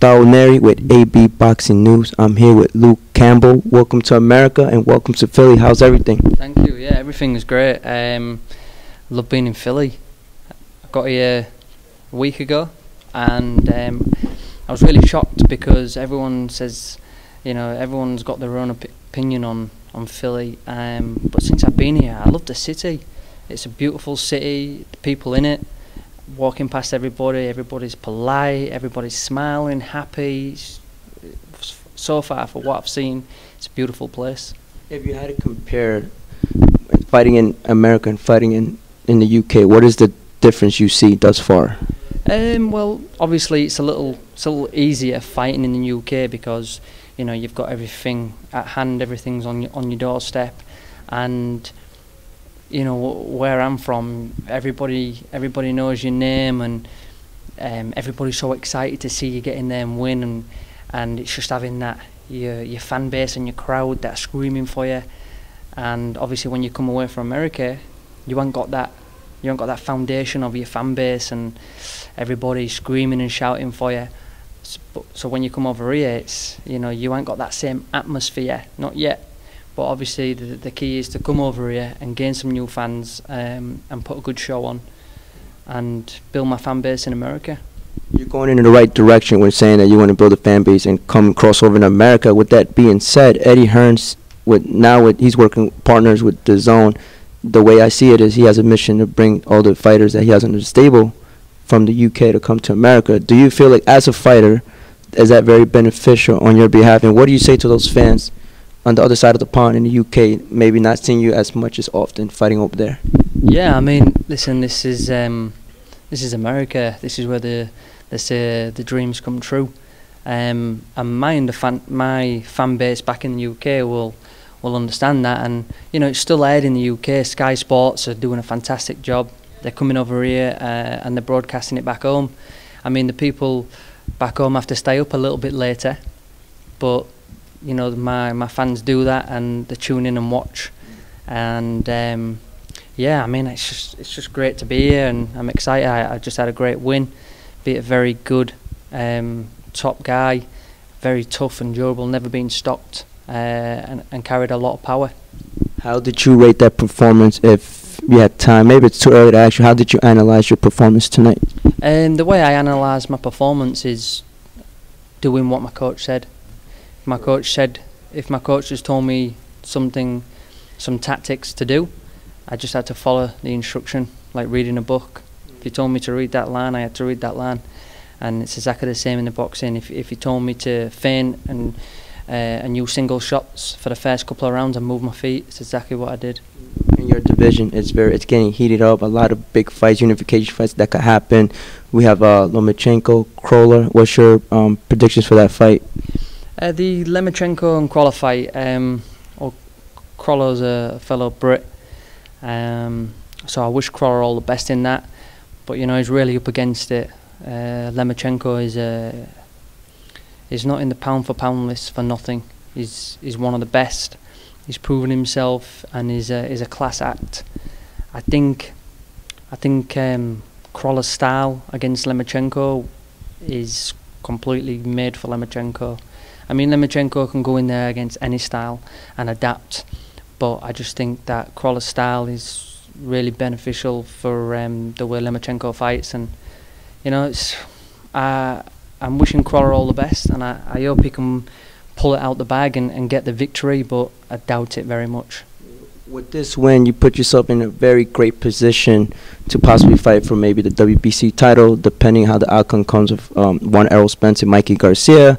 Gustavo Neri with AB Boxing News. I'm here with Luke Campbell. Welcome to America and welcome to Philly. How's everything? Thank you. Yeah, everything is great. Love being in Philly. I got here a week ago, and I was really shocked because everyone says, everyone's got their own opinion on Philly. But since I've been here, I love the city. It's a beautiful city. The people in it. Walking past everybody's polite, everybody's smiling, happy. So far, for what I've seen, it's a beautiful place. If you had to compare fighting in America and fighting in the UK, what is the difference you see thus far? Well, obviously it's a little easier fighting in the UK because you've got everything at hand, everything's on your doorstep, and where I'm from, everybody knows your name, and everybody's so excited to see you get in there and win, and it's just having that your fan base and your crowd that are screaming for you. And obviously when you come away from America, you ain't got that foundation of your fan base and everybody screaming and shouting for you. So when you come over here, it's you ain't got that same atmosphere, not yet. But obviously the key is to come over here and gain some new fans and put a good show on and build my fan base in America. You're going in the right direction when saying that you want to build a fan base and come cross over in America. With that being said, Eddie Hearns, he's working partners with DAZN. The way I see it is he has a mission to bring all the fighters that he has under the stable from the UK to come to America. Do you feel like as a fighter, is that very beneficial on your behalf? And what do you say to those fans on the other side of the pond in the UK, maybe not seeing you as much as often fighting over there? Yeah, I mean, listen, this is America. This is where the dreams come true. And my fan base back in the UK will understand that, and it's still aired in the UK. Sky Sports are doing a fantastic job. They're coming over here and they're broadcasting it back home. I mean, the people back home have to stay up a little bit later, but my fans do that and they tune in and watch. And yeah, I mean, it's just great to be here, and I'm excited. I just had a great win, beat a very good top guy, very tough and durable, never been stopped, and carried a lot of power. How did you rate that performance? If you had time, maybe it's too early to ask you, how did you analyze your performance tonight? The way I analyse my performance is doing what my coach said. If my coach has told me some tactics to do, I just had to follow the instruction, like reading a book. If he told me to read that line, I had to read that line. And it's exactly the same in the boxing. If he told me to feint and use single shots for the first couple of rounds and move my feet, it's exactly what I did. In your division, it's getting heated up. A lot of big fights, unification fights that could happen. We have Lomachenko, Crolla. What's your predictions for that fight? The Lomachenko and Crolla fight. Crolla's a fellow Brit, so I wish Crolla all the best in that. But he's really up against it. Lomachenko is not in the pound for pound list for nothing. He's one of the best. He's proven himself and is a class act. I think Crolla's style against Lomachenko is completely made for Lomachenko. I mean, Lomachenko can go in there against any style and adapt, but I just think that Crolla's style is really beneficial for the way Lomachenko fights, and I'm wishing Crolla all the best, and I hope he can pull it out the bag and get the victory, but I doubt it very much. With this win, you put yourself in a very great position to possibly fight for maybe the WBC title, depending how the outcome comes of one Errol Spence and Mikey Garcia.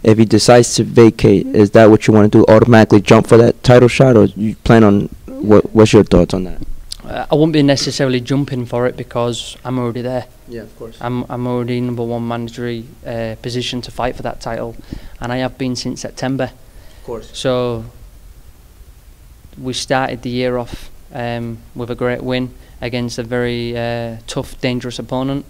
If he decides to vacate, is that what you want to do, automatically jump for that title shot, or you plan on, what's your thoughts on that? I won't be necessarily jumping for it because I'm already there. Yeah, of course. I'm already #1 mandatory position to fight for that title, and I have been since September. Of course. So we started the year off with a great win against a very tough, dangerous opponent.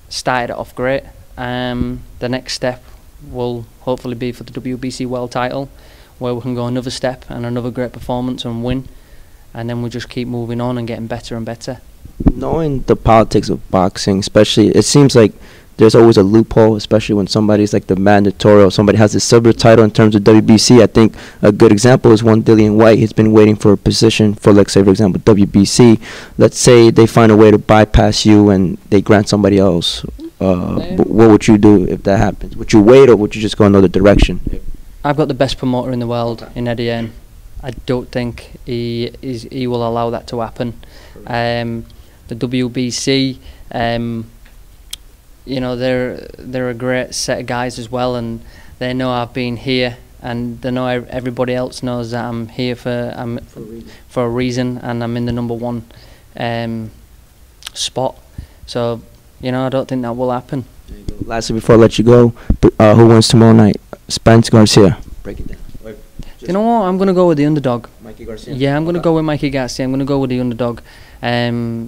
Started it off great. The next step will hopefully be for the WBC World title, where we can go another step and another great performance and win. And then we just keep moving on and getting better and better. Knowing the politics of boxing, especially, it seems like there's always a loophole, especially when somebody's like the mandatory or somebody has the silver title in terms of WBC. I think a good example is one Dillian White. He's been waiting for a position for, let's say, for example, WBC. Let's say they find a way to bypass you and they grant somebody else. What would you do if that happens? Would you wait, or would you just go another direction? I've got the best promoter in the world in Eddie Hearn. I don't think he will allow that to happen. The WBC, you know, they're a great set of guys as well, and they know I've been here, and they know everybody else knows that I'm here for a reason, and I'm in the #1 spot. So, you know, I don't think that will happen. Lastly, before I let you go, who wins tomorrow night? Spence, Garcia? Break it down. You know what? I'm going to go with the underdog. Mikey Garcia? Yeah, I'm going to go with Mikey Garcia. I'm going to go with the underdog.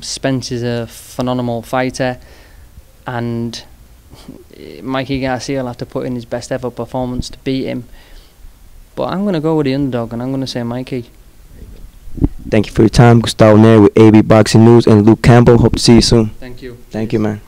Spence is a phenomenal fighter, and Mikey Garcia will have to put in his best ever performance to beat him. But I'm going to go with the underdog, and I'm going to say Mikey. Thank you for your time. Gustavo Neri with AB Boxing News and Luke Campbell. Hope to see you soon. Thank you. Thank you, man.